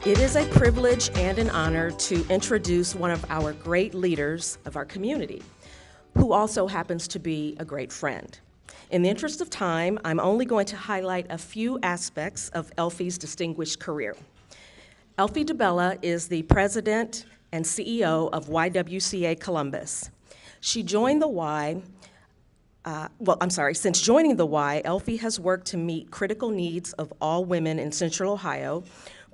It is a privilege and an honor to introduce one of our great leaders of our community, who also happens to be a great friend. In the interest of time, I'm only going to highlight a few aspects of Elfi's distinguished career. Elfi DiBella is the president and CEO of YWCA Columbus. She joined the Y, since joining the Y, Elfi has worked to meet critical needs of all women in Central Ohio,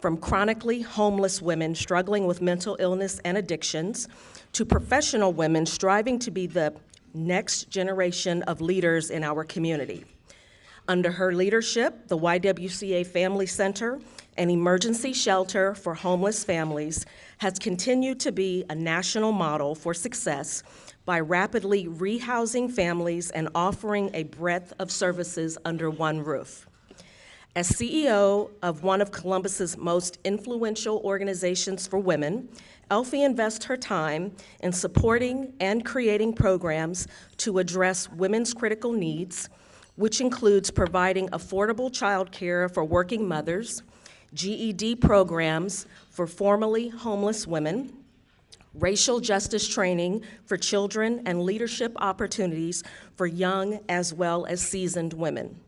from chronically homeless women struggling with mental illness and addictions, to professional women striving to be the next generation of leaders in our community. Under her leadership, the YWCA Family Center, an emergency shelter for homeless families, has continued to be a national model for success by rapidly rehousing families and offering a breadth of services under one roof. As CEO of one of Columbus's most influential organizations for women, Elfi invests her time in supporting and creating programs to address women's critical needs, which includes providing affordable childcare for working mothers, GED programs for formerly homeless women, racial justice training for children, and leadership opportunities for young as well as seasoned women.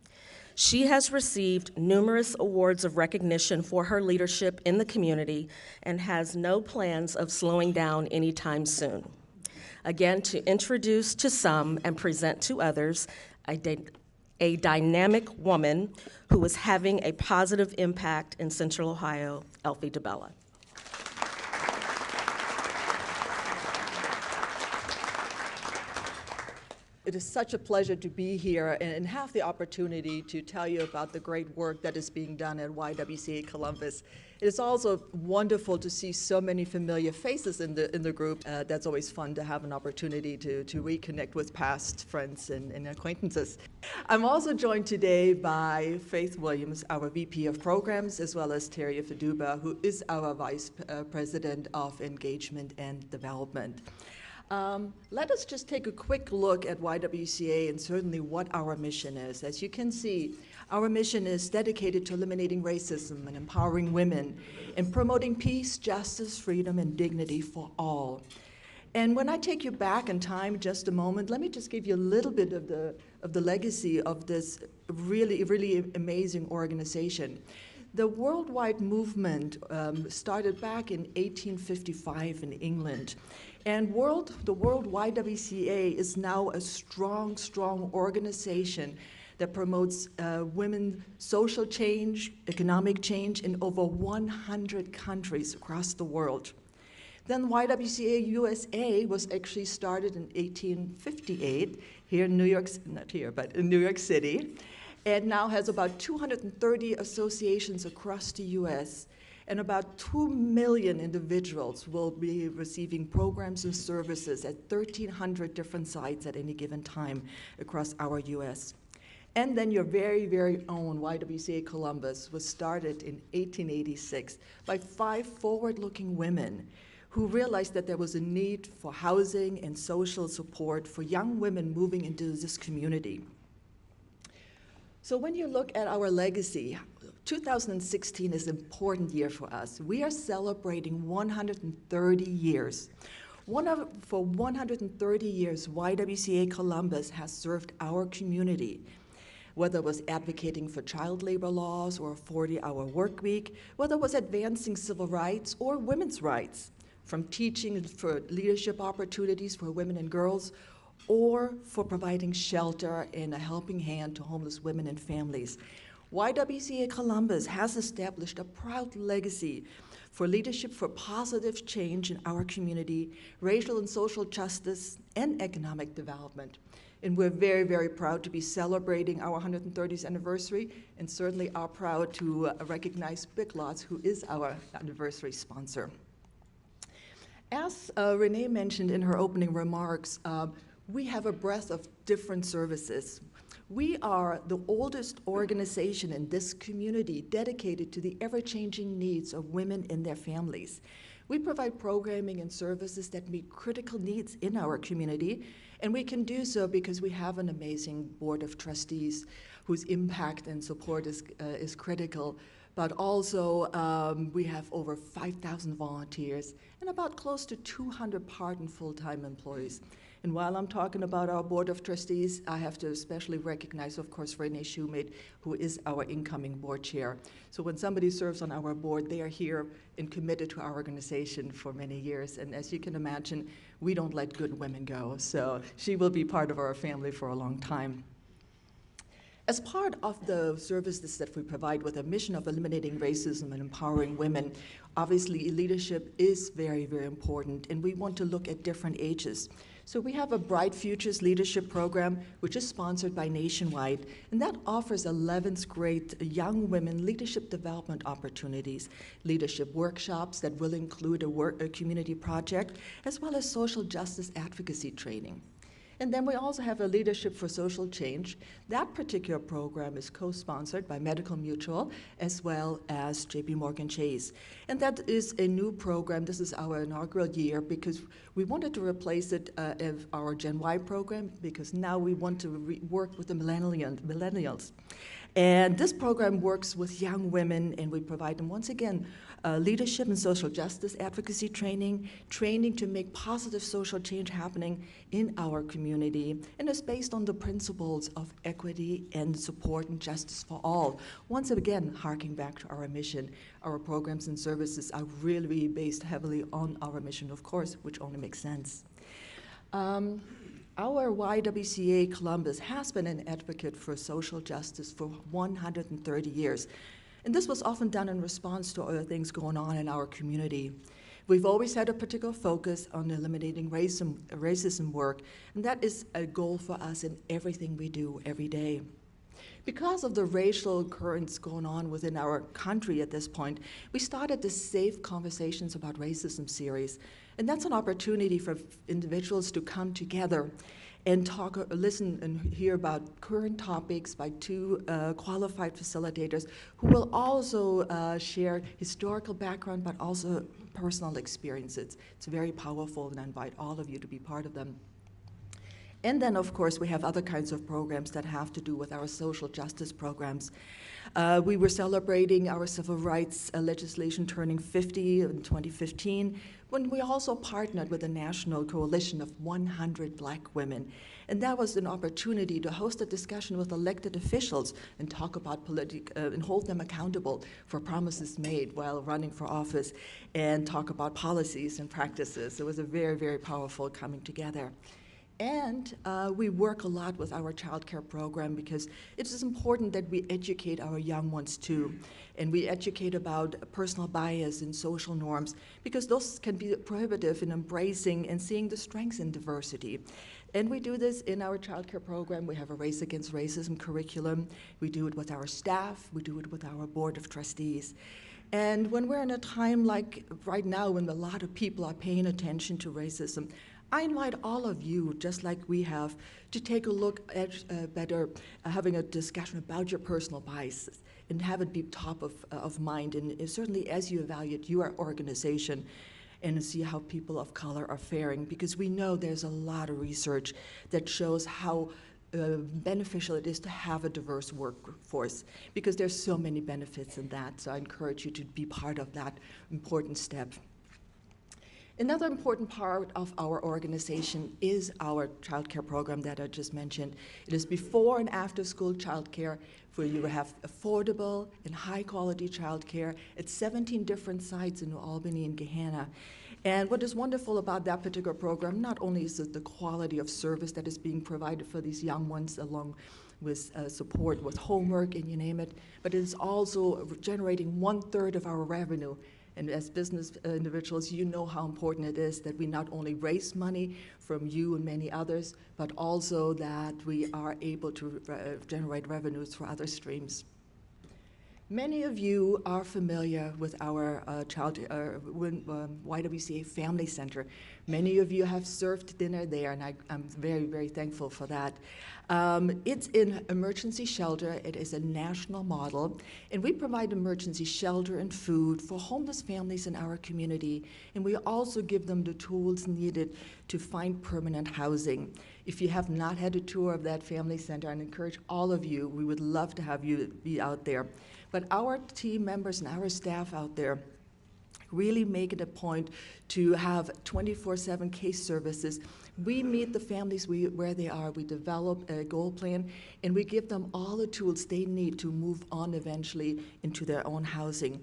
She has received numerous awards of recognition for her leadership in the community and has no plans of slowing down anytime soon. Again, to introduce to some and present to others a dynamic woman who is having a positive impact in Central Ohio, Elfi DiBella. It is such a pleasure to be here and have the opportunity to tell you about the great work that is being done at YWCA Columbus. It is also wonderful to see so many familiar faces in the group. That's always fun to have an opportunity to reconnect with past friends and acquaintances. I'm also joined today by Faith Williams, our VP of Programs, as well as Terry Faduba, who is our Vice President of Engagement and Development. Let us just take a quick look at YWCA and certainly what our mission is. As you can see, our mission is dedicated to eliminating racism and empowering women and promoting peace, justice, freedom, and dignity for all. And when I take you back in time just a moment, let me just give you a little bit of the legacy of this really, really amazing organization. The worldwide movement started back in 1855 in England. And the World YWCA is now a strong, strong organization that promotes women's social change, economic change in over 100 countries across the world. Then YWCA USA was actually started in 1858 here in New York, not here, but in New York City, and now has about 230 associations across the US. And about 2 million individuals will be receiving programs and services at 1,300 different sites at any given time across our US. And then your very, very own YWCA Columbus was started in 1886 by 5 forward-looking women who realized that there was a need for housing and social support for young women moving into this community. So when you look at our legacy, 2016 is an important year for us. We are celebrating 130 years. For 130 years, YWCA Columbus has served our community, whether it was advocating for child labor laws or a 40-hour work week, whether it was advancing civil rights or women's rights, from teaching for leadership opportunities for women and girls, or for providing shelter and a helping hand to homeless women and families. YWCA Columbus has established a proud legacy for leadership for positive change in our community, racial and social justice, and economic development. And we're very, very proud to be celebrating our 130th anniversary, and certainly are proud to recognize Big Lots, who is our anniversary sponsor. As Renee mentioned in her opening remarks, we have a breadth of different services. We are the oldest organization in this community dedicated to the ever-changing needs of women and their families. We provide programming and services that meet critical needs in our community, and we can do so because we have an amazing board of trustees whose impact and support is critical. but also we have over 5,000 volunteers and about close to 200 part and full-time employees. And while I'm talking about our Board of Trustees, I have to especially recognize, of course, Renee Shoemate, who is our incoming board chair. So when somebody serves on our board, they are here and committed to our organization for many years. And as you can imagine, we don't let good women go. So she will be part of our family for a long time. As part of the services that we provide with a mission of eliminating racism and empowering women, obviously leadership is very, very important, and we want to look at different ages. So we have a Bright Futures Leadership Program, which is sponsored by Nationwide, and that offers 11th grade young women leadership development opportunities, leadership workshops that will include a community project, as well as social justice advocacy training. And then we also have a Leadership for Social Change. That particular program is co-sponsored by Medical Mutual as well as JP Morgan Chase. And that is a new program. This is our inaugural year because we wanted to replace it of our Gen Y program because now we want to work with the millennials. And this program works with young women, and we provide them, once again, leadership and social justice advocacy training to make positive social change happening in our community, and it's based on the principles of equity and support and justice for all. Once again, harking back to our mission, our programs and services are really based heavily on our mission, of course, which only makes sense. Our YWCA Columbus has been an advocate for social justice for 130 years. And this was often done in response to other things going on in our community. We've always had a particular focus on eliminating racism work, and that is a goal for us in everything we do every day. Because of the racial currents going on within our country at this point, we started the Safe Conversations About Racism series. And that's an opportunity for individuals to come together and talk, listen, and hear about current topics by two qualified facilitators who will also share historical background, but also personal experiences. It's very powerful, and I invite all of you to be part of them. And then, of course, we have other kinds of programs that have to do with our social justice programs. We were celebrating our civil rights legislation turning 50 in 2015, when we also partnered with a national coalition of 100 Black women. And that was an opportunity to host a discussion with elected officials and talk about and hold them accountable for promises made while running for office, and talk about policies and practices. It was a very, very powerful coming together. And we work a lot with our child care program because it is important that we educate our young ones too. And we educate about personal bias and social norms because those can be prohibitive in embracing and seeing the strengths in diversity. And we do this in our child care program. We have a Race Against Racism curriculum. We do it with our staff. We do it with our Board of Trustees. And when we're in a time like right now when a lot of people are paying attention to racism, I invite all of you, just like we have, to take a look at having a discussion about your personal biases and have it be top of mind. And certainly as you evaluate your organization and see how people of color are faring, because we know there's a lot of research that shows how beneficial it is to have a diverse workforce, because there's so many benefits in that. So I encourage you to be part of that important step. Another important part of our organization is our child care program that I just mentioned. It is before and after school child care, where you have affordable and high quality child care at 17 different sites in New Albany and Gahanna. And what is wonderful about that particular program, not only is it the quality of service that is being provided for these young ones along with support with homework and you name it, but it is also generating 1/3 of our revenue. And as business individuals, you know how important it is that we not only raise money from you and many others, but also that we are able to generate revenues for other streams. Many of you are familiar with our YWCA Family Center. Many of you have served dinner there, and I'm very, very thankful for that. It's in emergency shelter. It is a national model, and we provide emergency shelter and food for homeless families in our community, and we also give them the tools needed to find permanent housing. If you have not had a tour of that family center, I encourage all of you, we would love to have you be out there. But our team members and our staff out there really make it a point to have 24/7 case services. We meet the families where they are. We develop a goal plan, and we give them all the tools they need to move on eventually into their own housing.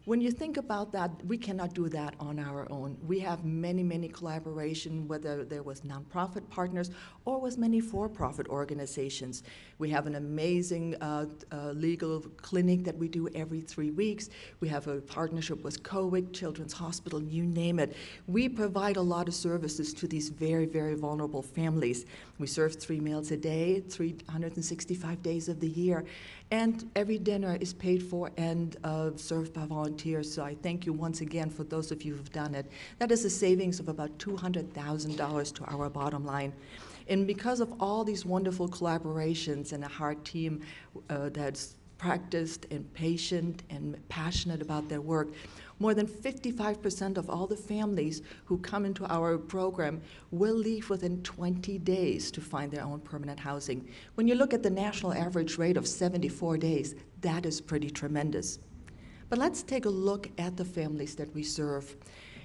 When you think about that, we cannot do that on our own. We have many, many collaboration, whether there was nonprofit partners or with many for-profit organizations. We have an amazing legal clinic that we do every 3 weeks. We have a partnership with COWIC, Children's Hospital, you name it. We provide a lot of services to these very, very vulnerable families. We serve 3 meals a day, 365 days of the year, and every dinner is paid for and served by volunteers. So I thank you once again for those of you who've done it. That is a savings of about $200,000 to our bottom line. And because of all these wonderful collaborations and a hard team that's practiced and patient and passionate about their work, more than 55% of all the families who come into our program will leave within 20 days to find their own permanent housing. When you look at the national average rate of 74 days, that is pretty tremendous. But let's take a look at the families that we serve.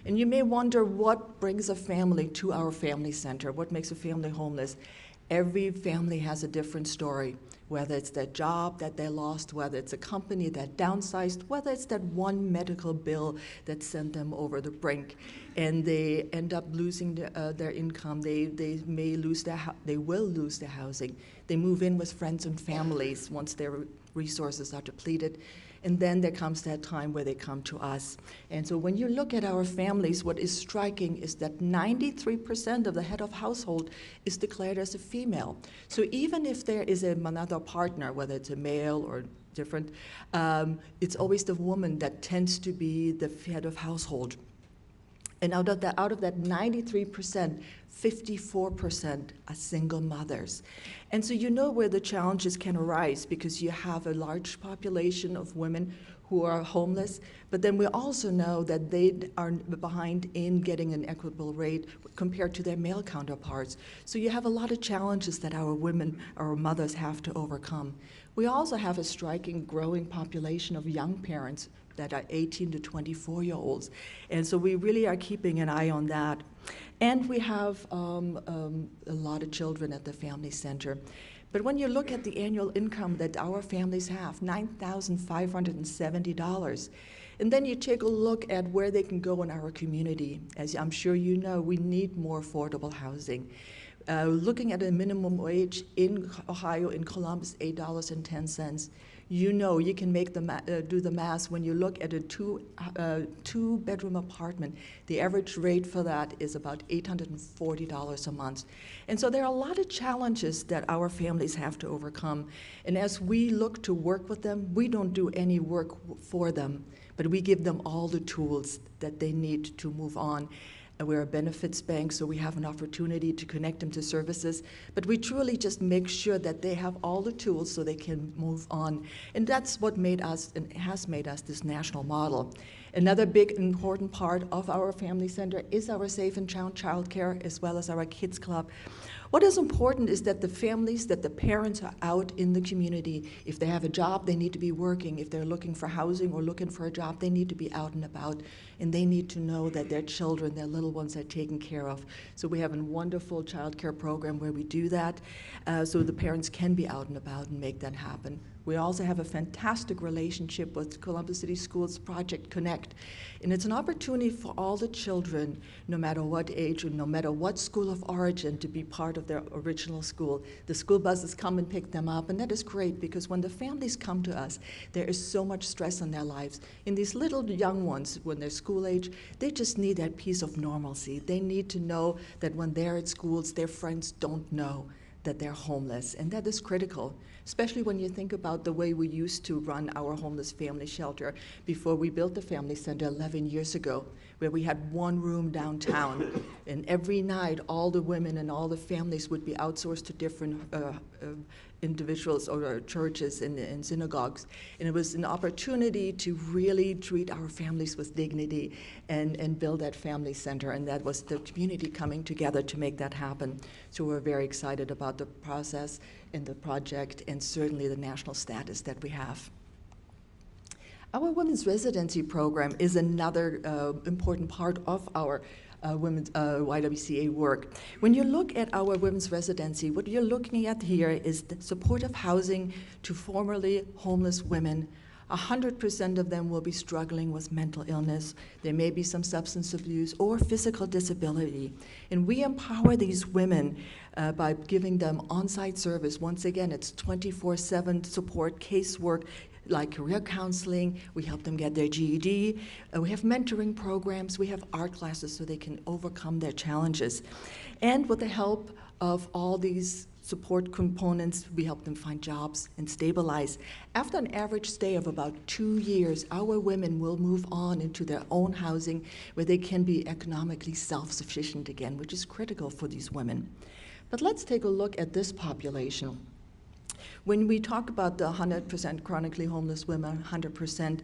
And you may wonder what brings a family to our family center, what makes a family homeless. Every family has a different story, whether it's their job that they lost, whether it's a company that downsized, whether it's that one medical bill that sent them over the brink, and they end up losing their income. They will lose their housing. They move in with friends and families once their resources are depleted. And then there comes that time where they come to us. And so when you look at our families, what is striking is that 93% of the head of household is declared as a female. So even if there is another partner, whether it's a male or different, it's always the woman that tends to be the head of household. And out of that 93%, 54% are single mothers. And so you know where the challenges can arise, because you have a large population of women who are homeless, but then we also know that they are behind in getting an equitable rate compared to their male counterparts. So you have a lot of challenges that our women, our mothers have to overcome. We also have a striking growing population of young parents that are 18 to 24-year-olds. And so we really are keeping an eye on that. And we have a lot of children at the family center. But when you look at the annual income that our families have, $9,570, and then you take a look at where they can go in our community. As I'm sure you know, we need more affordable housing. Looking at a minimum wage in Ohio, in Columbus, $8.10. You know, you can make do the math when you look at a two-bedroom apartment. The average rate for that is about $840 a month. And so there are a lot of challenges that our families have to overcome. And as we look to work with them, we don't do any work for them, but we give them all the tools that they need to move on. We're a benefits bank, so we have an opportunity to connect them to services, but we truly just make sure that they have all the tools so they can move on. And that's what made us, and has made us, this national model. Another big important part of our family center is our safe and sound child care, as well as our kids club. What is important is that the families, that the parents are out in the community. If they have a job, they need to be working. If they're looking for housing or looking for a job, they need to be out and about. And they need to know that their children, their little ones, are taken care of. So we have a wonderful child care program where we do that, so the parents can be out and about and make that happen. We also have a fantastic relationship with Columbus City Schools Project Connect. And it's an opportunity for all the children, no matter what age or no matter what school of origin, to be part of their original school. The school buses come and pick them up, and that is great, because when the families come to us, there is so much stress in their lives. And these little young ones, when they're school age, they just need that piece of normalcy. They need to know that when they're at schools, their friends don't know that they're homeless, and that is critical, especially when you think about the way we used to run our homeless family shelter before we built the family center 11 years ago, where we had one room downtown, and every night all the women and all the families would be outsourced to different individuals or churches and synagogues. And it was an opportunity to really treat our families with dignity and build that family center. And that was the community coming together to make that happen. So we're very excited about the process and the project, and certainly the national status that we have. Our women's residency program is another important part of our women's YWCA work. When you look at our women's residency, what you're looking at here is the supportive housing to formerly homeless women. 100% of them will be struggling with mental illness. There may be some substance abuse or physical disability. And we empower these women by giving them on-site service. Once again, it's 24/7 support, casework, like career counseling. We help them get their GED. We have mentoring programs. We have art classes so they can overcome their challenges. And with the help of all these support components, we help them find jobs and stabilize. After an average stay of about 2 years, our women will move on into their own housing where they can be economically self-sufficient again, which is critical for these women. But let's take a look at this population. When we talk about the 100% chronically homeless women, 100%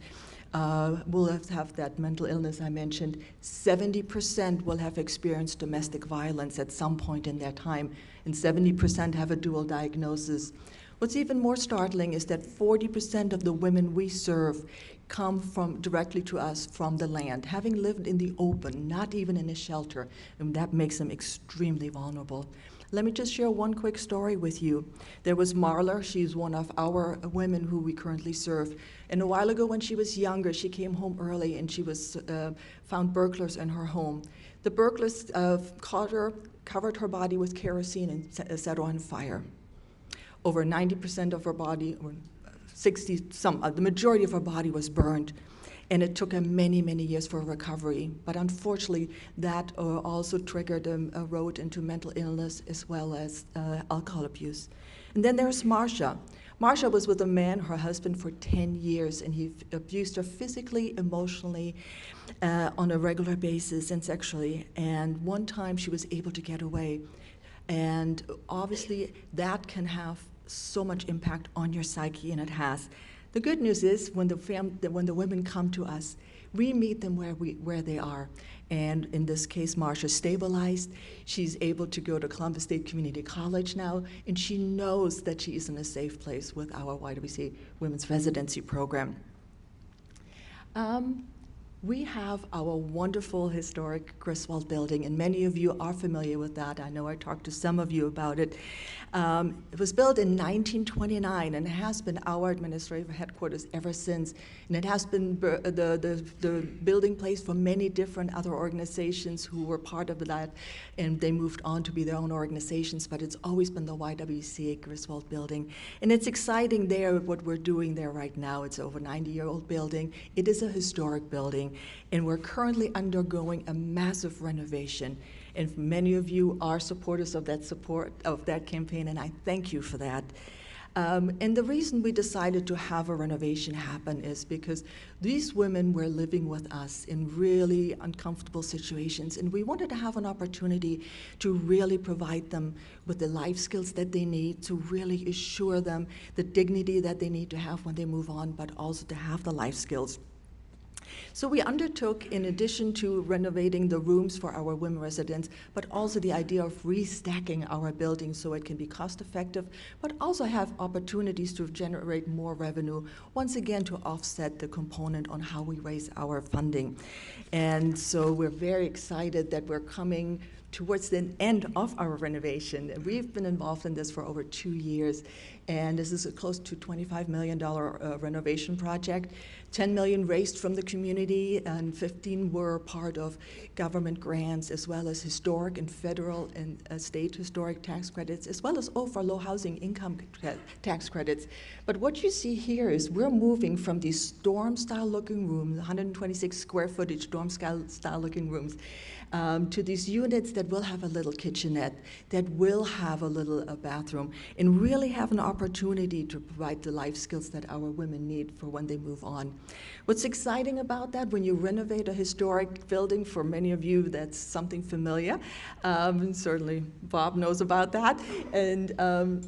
will have that mental illness I mentioned, 70% will have experienced domestic violence at some point in their time, and 70% have a dual diagnosis. What's even more startling is that 40% of the women we serve come directly to us from the land, having lived in the open, not even in a shelter, and that makes them extremely vulnerable. Let me just share one quick story with you. There was Marla. She's one of our women who we currently serve. And a while ago when she was younger, she came home early and she was found burglars in her home. The burglars caught her, covered her body with kerosene and set her on fire. Over 90% of her body, or the majority of her body was burned. And it took her many, many years for recovery. But unfortunately, that also triggered a road into mental illness as well as alcohol abuse. And then there's Marcia. Marcia was with a man, her husband, for 10 years, and he abused her physically, emotionally, on a regular basis, and sexually. And one time she was able to get away. And obviously, that can have so much impact on your psyche, and it has. The good news is when the women come to us, we meet them where they are. And in this case, Marcia stabilized. She's able to go to Columbus State Community College now, and she knows that she is in a safe place with our YWCA Women's Residency Program. We have our wonderful historic Griswold building, and many of you are familiar with that. I know I talked to some of you about it. It was built in 1929, and it has been our administrative headquarters ever since. And it has been the building place for many different other organizations who were part of that, and they moved on to be their own organizations, but it's always been the YWCA Griswold building. And it's exciting there, what we're doing there right now. It's over 90-year-old building. It is a historic building. And we're currently undergoing a massive renovation. And many of you are supporters of that campaign, and I thank you for that. And the reason we decided to have a renovation happen is because these women were living with us in really uncomfortable situations, and we wanted to have an opportunity to really provide them with the life skills that they need, to really assure them the dignity that they need to have when they move on, but also to have the life skills. So we undertook, in addition to renovating the rooms for our women residents, but also the idea of restacking our building so it can be cost effective, but also have opportunities to generate more revenue, once again to offset the component on how we raise our funding. And so we're very excited that we're coming towards the end of our renovation. We've been involved in this for over 2 years, and this is a close to $25 million renovation project. 10 million raised from the community, and 15 were part of government grants, as well as historic and federal and state historic tax credits, as well as for low housing income tax credits. But what you see here is we're moving from these dorm-style looking rooms, 126 square footage dorm-style looking rooms, to these units that will have a little kitchenette, that will have a little bathroom, and really have an opportunity to provide the life skills that our women need for when they move on. What's exciting about that, when you renovate a historic building, for many of you that's something familiar, certainly Bob knows about that, and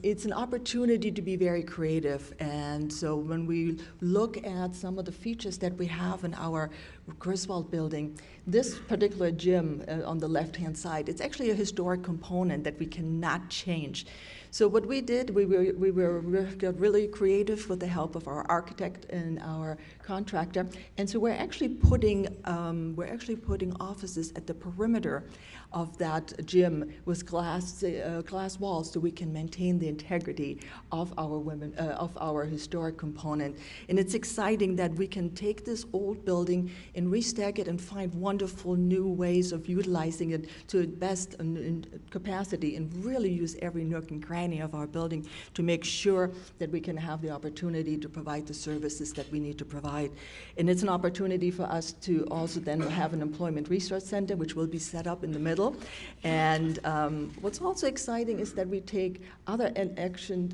it's an opportunity to be very creative. And so when we look at some of the features that we have in our Griswold building. This particular gym on the left-hand side, it's actually a historic component that we cannot change. So what we did, we got really creative with the help of our architect and our contractor, and so we're actually putting offices at the perimeter of that gym with glass walls, so we can maintain the integrity of our historic component. And it's exciting that we can take this old building and restack it and find wonderful new ways of utilizing it to its best capacity, and really use every nook and cranny of our building to make sure that we can have the opportunity to provide the services that we need to provide. And it's an opportunity for us to also then have an employment resource center, which will be set up in the middle. And what's also exciting is that we take other entities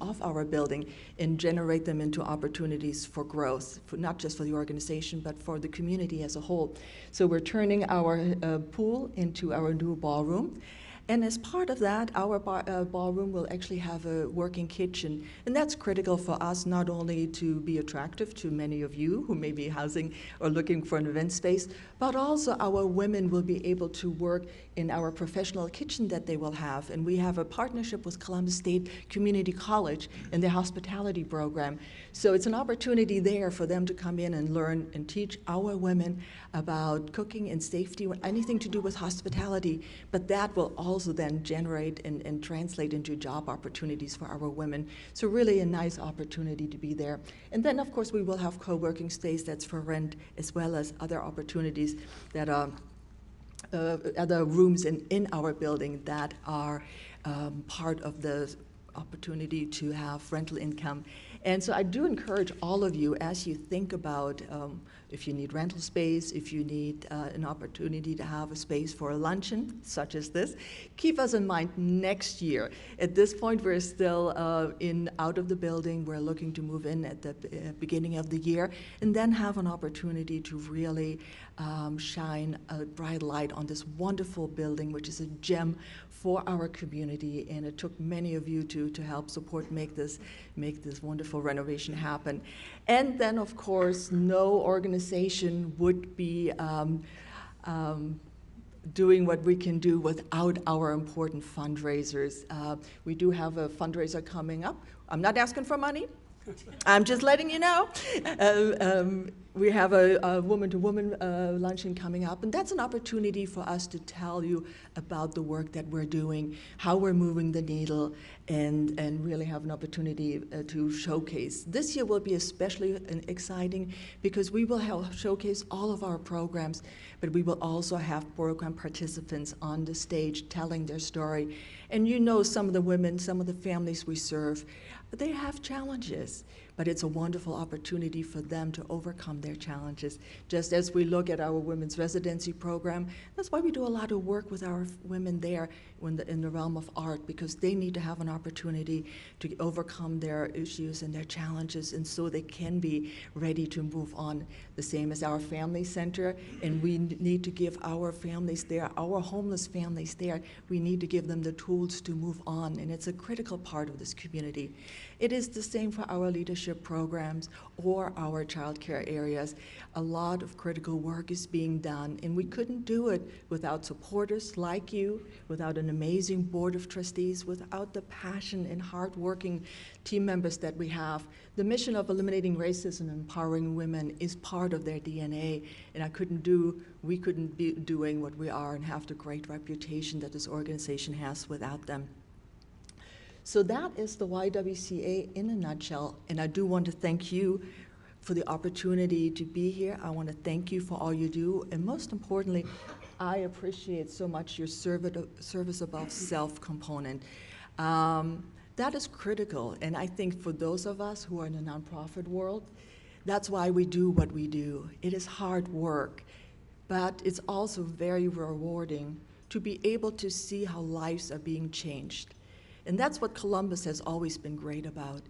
of our building and generate them into opportunities for growth, not just for the organization, but for the community as a whole. So we're turning our pool into our new ballroom. And as part of that, our ballroom will actually have a working kitchen. And that's critical for us, not only to be attractive to many of you who may be housing or looking for an event space, but also our women will be able to work in our professional kitchen that they will have. And we have a partnership with Columbus State Community College in their hospitality program. So it's an opportunity there for them to come in and learn and teach our women about cooking and safety, anything to do with hospitality. But that will also then generate and translate into job opportunities for our women. So really a nice opportunity to be there. And then, of course, we will have co-working space that's for rent, as well as other opportunities that are other rooms in our building that are part of the opportunity to have rental income. And so I do encourage all of you, as you think about if you need rental space, if you need an opportunity to have a space for a luncheon, such as this, keep us in mind next year. At this point, we're still out of the building. We're looking to move in at the beginning of the year, and then have an opportunity to really shine a bright light on this wonderful building, which is a gem for our community. And it took many of you to help support make this wonderful renovation happen. And then, of course, no organization would be doing what we can do without our important fundraisers. We do have a fundraiser coming up. I'm not asking for money. I'm just letting you know. We have a woman-to-woman luncheon coming up, and that's an opportunity for us to tell you about the work that we're doing, how we're moving the needle, and really have an opportunity to showcase. This year will be especially exciting because we will showcase all of our programs, but we will also have program participants on the stage telling their story. And you know, some of the women, some of the families we serve, they have challenges, but it's a wonderful opportunity for them to overcome their challenges. Just as we look at our women's residency program, that's why we do a lot of work with our women there in the realm of art, because they need to have an opportunity to overcome their issues and their challenges, and so they can be ready to move on. The same as our family center, and we need to give our families there, our homeless families there, we need to give them the tools to move on, and it's a critical part of this community. It is the same for our leadership programs or our child care areas. A lot of critical work is being done, and we couldn't do it without supporters like you, without an amazing board of trustees, without the passion and hardworking team members that we have. The mission of eliminating racism and empowering women is part of their DNA, and we couldn't be doing what we are and have the great reputation that this organization has without them. So that is the YWCA in a nutshell, and I do want to thank you for the opportunity to be here. I want to thank you for all you do, and most importantly, I appreciate so much your service above self component. That is critical, and I think for those of us who are in the nonprofit world, that's why we do what we do. It is hard work, but it's also very rewarding to be able to see how lives are being changed. And that's what Columbus has always been great about.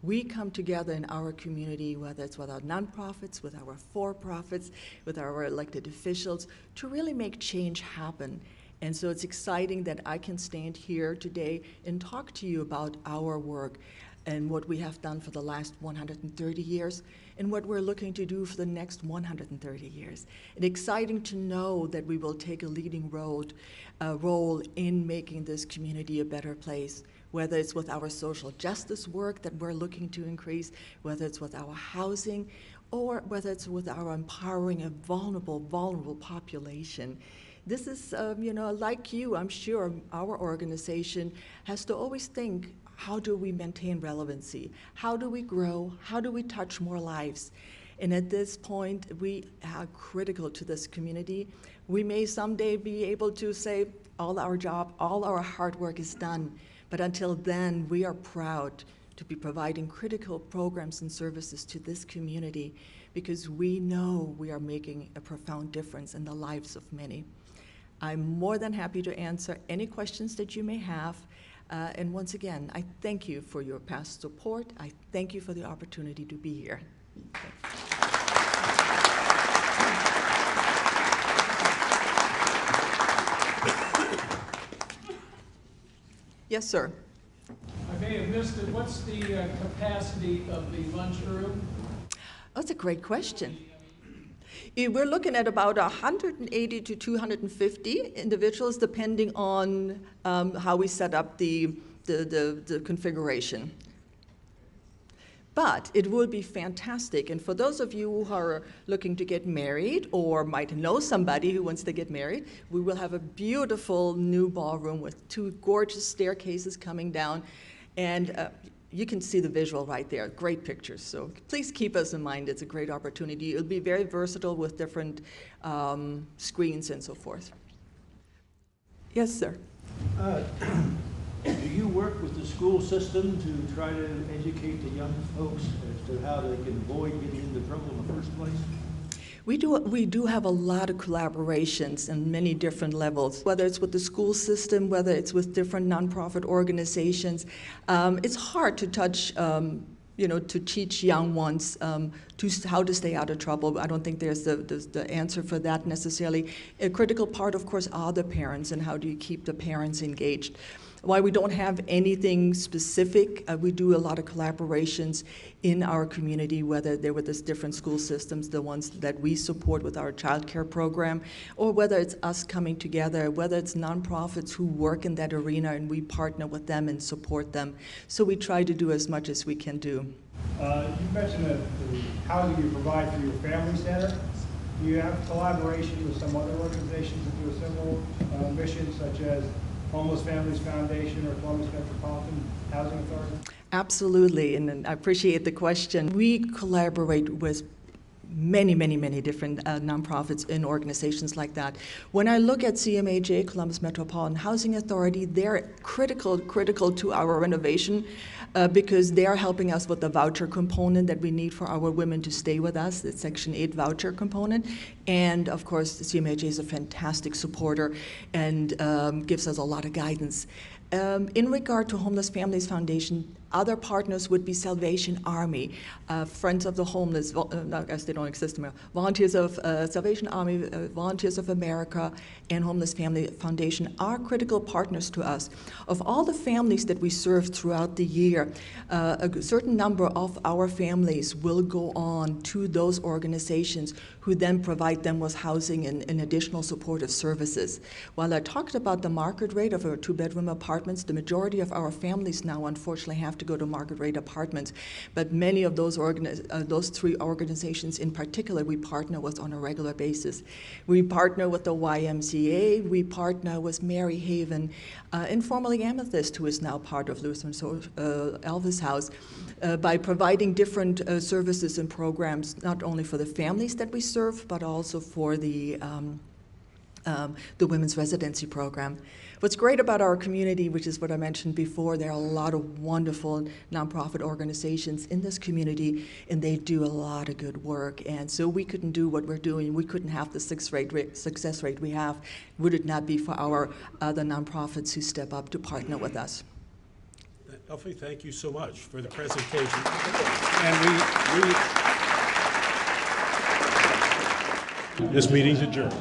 We come together in our community, whether it's with our nonprofits, with our for-profits, with our elected officials, to really make change happen. And so it's exciting that I can stand here today and talk to you about our work. and what we have done for the last 130 years, and what we're looking to do for the next 130 years. It's exciting to know that we will take a leading role in making this community a better place, whether it's with our social justice work that we're looking to increase, whether it's with our housing, or whether it's with our empowering a vulnerable population. This is, like you, I'm sure our organization has to always think, how do we maintain relevancy? How do we grow? How do we touch more lives? And at this point, we are critical to this community. We may someday be able to say, all our hard work is done. But until then, we are proud to be providing critical programs and services to this community because we know we are making a profound difference in the lives of many. I'm more than happy to answer any questions that you may have. And once again, I thank you for your past support. I thank you for the opportunity to be here. Yes, sir. I may have missed it. What's the capacity of the lunchroom? That's a great question. We're looking at about 180 to 250 individuals, depending on how we set up the configuration. But it will be fantastic. And for those of you who are looking to get married or might know somebody who wants to get married, we will have a beautiful new ballroom with 2 gorgeous staircases coming down. And you can see the visual right there, great pictures. So please keep us in mind, it's a great opportunity. It'll be very versatile with different screens and so forth. Yes, sir. Do you work with the school system to try to educate the young folks as to how they can avoid getting into trouble in the first place? We do have a lot of collaborations in many different levels, whether it's with the school system, whether it's with different nonprofit organizations. It's hard to touch, to teach young ones how to stay out of trouble. I don't think there's the answer for that necessarily. A critical part, of course, are the parents, and how do you keep the parents engaged. While we don't have anything specific, we do a lot of collaborations in our community, whether they're with the different school systems, the ones that we support with our child care program, or whether it's us coming together, whether it's nonprofits who work in that arena and we partner with them and support them. So we try to do as much as we can do. You mentioned the housing you provide for your family center. Do you have collaboration with some other organizations that do a similar mission, such as Homeless Families Foundation or Columbus Metropolitan Housing Authority? Absolutely, and I appreciate the question. We collaborate with many different nonprofits and organizations like that. When I look at CMHA, Columbus Metropolitan Housing Authority, they're critical to our renovation because they are helping us with the voucher component that we need for our women to stay with us, the Section 8 voucher component. And of course, the CMHA is a fantastic supporter and gives us a lot of guidance. In regard to Homeless Families Foundation, other partners would be Salvation Army, Friends of the Homeless, I guess they don't exist anymore, Volunteers of Salvation Army, Volunteers of America, and Homeless Family Foundation are critical partners to us. Of all the families that we serve throughout the year, a certain number of our families will go on to those organizations who then provide them with housing and additional supportive services. While I talked about the market rate of our 2-bedroom apartments, the majority of our families now unfortunately have to go to market rate apartments, but many of those 3 organizations in particular we partner with on a regular basis. We partner with the YWCA, we partner with Mary Haven, and formerly Amethyst, who is now part of Lutheran Elvis House, by providing different services and programs, not only for the families that we serve, but also for the women's residency program. What's great about our community, which is what I mentioned before, there are a lot of wonderful nonprofit organizations in this community, and they do a lot of good work. And so we couldn't do what we're doing. We couldn't have the success rate we have, would it not be for our other nonprofits who step up to partner with us. Elfi, thank you so much for the presentation. And this meeting's adjourned.